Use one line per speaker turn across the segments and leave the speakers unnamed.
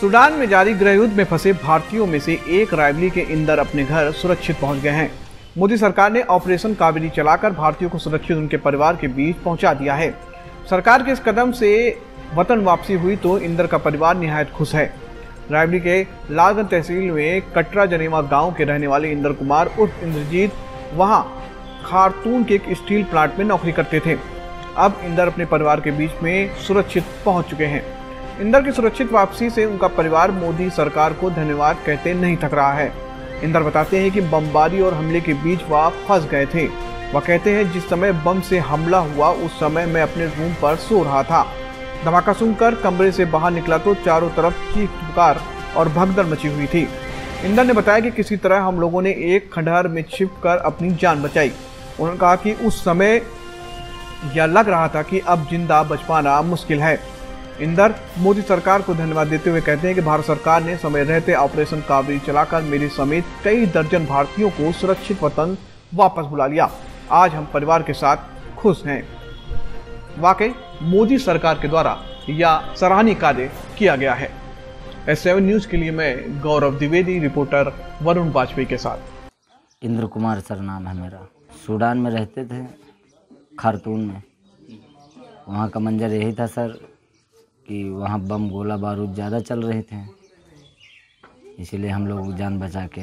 Sudan में जारी गृहयुद्ध में फंसे भारतीयों में से एक रायबली के इंदर अपने घर सुरक्षित पहुंच गए हैं। मोदी सरकार ने ऑपरेशन कावेरी चलाकर भारतीयों को सुरक्षित उनके परिवार के बीच पहुंचा दिया है। सरकार के इस कदम से वतन वापसी हुई तो इंदर का परिवार निहायत खुश है। रायबली के लालगंज तहसील में कटरा जनेवा गांव के रहने वाले इंदर कुमार उर्फ इंद्रजीत वहां खारतून के एक स्टील प्लांट में नौकरी करते थे। अब इंदर अपने परिवार के बीच में सुरक्षित पहुंच चुके हैं। इंदर की सुरक्षित वापसी से उनका परिवार मोदी सरकार को धन्यवाद कहते नहीं थक रहा है। इंदर बताते हैं कि बमबारी और हमले के बीच वह फंस गए थे। वह कहते हैं जिस समय बम से हमला हुआ उस समय मैं अपने रूम पर सो रहा था। धमाका सुनकर कमरे से बाहर निकला तो चारों तरफ चीख पुकार और भगदड़ मची हुई थी। इंदर ने बताया कि किसी तरह हम लोगों ने एक खंडहर में छिपकर अपनी जान बचाई। उन्होंने कहा कि उस समय यह लग रहा था कि अब जिंदा बच पाना मुश्किल है। इंदर मोदी सरकार को धन्यवाद देते हुए कहते हैं कि भारत सरकार ने समय रहते ऑपरेशन कावेरी चलाकर मेरे समेत कई दर्जन भारतीयों को सुरक्षित वतन वापस बुला लिया। आज हम परिवार के साथ खुश हैं। वाकई मोदी सरकार के द्वारा यह सराहनीय कार्य किया गया है। S7 न्यूज के लिए मैं गौरव द्विवेदी, रिपोर्टर वरुण वाजपेयी के साथ।
इंद्र कुमार सर नाम है मेरा। सूडान में रहते थे, खारतून में। वहाँ का मंजर यही था सर कि वहाँ बम गोला बारूद ज़्यादा चल रहे थे, इसीलिए हम लोग जान बचा के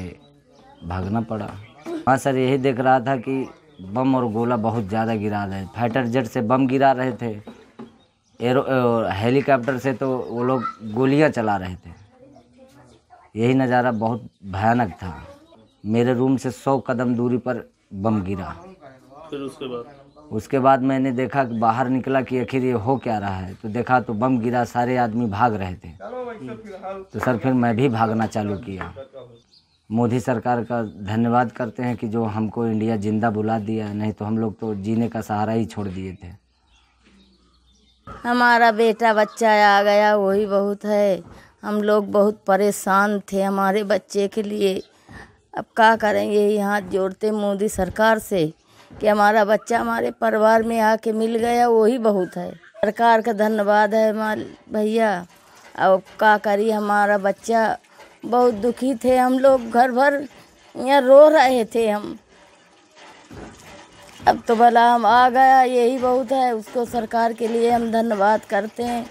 भागना पड़ा। वहाँ सर यही देख रहा था कि बम और गोला बहुत ज़्यादा गिरा रहे। फाइटर जेट से बम गिरा रहे थे, हेलीकॉप्टर से तो वो लोग गोलियां चला रहे थे। यही नज़ारा बहुत भयानक था। मेरे रूम से 100 कदम दूरी पर बम गिरा। फिर उसके बाद मैंने देखा कि बाहर निकला कि आखिर ये हो क्या रहा है, तो देखा तो बम गिरा, सारे आदमी भाग रहे थे। तो सर फिर मैं भी भागना चालू किया। मोदी सरकार का धन्यवाद करते हैं कि जो हमको इंडिया जिंदा बुला दिया, नहीं तो हम लोग तो जीने का सहारा ही छोड़ दिए थे।
हमारा बेटा बच्चा आ गया, वही बहुत है। हम लोग बहुत परेशान थे हमारे बच्चे के लिए। अब क्या करेंगे, यही हाथ जोड़ते मोदी सरकार से कि हमारा बच्चा हमारे परिवार में आके मिल गया, वही बहुत है। सरकार का धन्यवाद है भैया। अब क्या करिए, हमारा बच्चा बहुत दुखी थे। हम लोग घर भर यहाँ रो रहे थे हम। अब तो भला हम आ गया, यही बहुत है। उसको सरकार के लिए हम धन्यवाद करते हैं।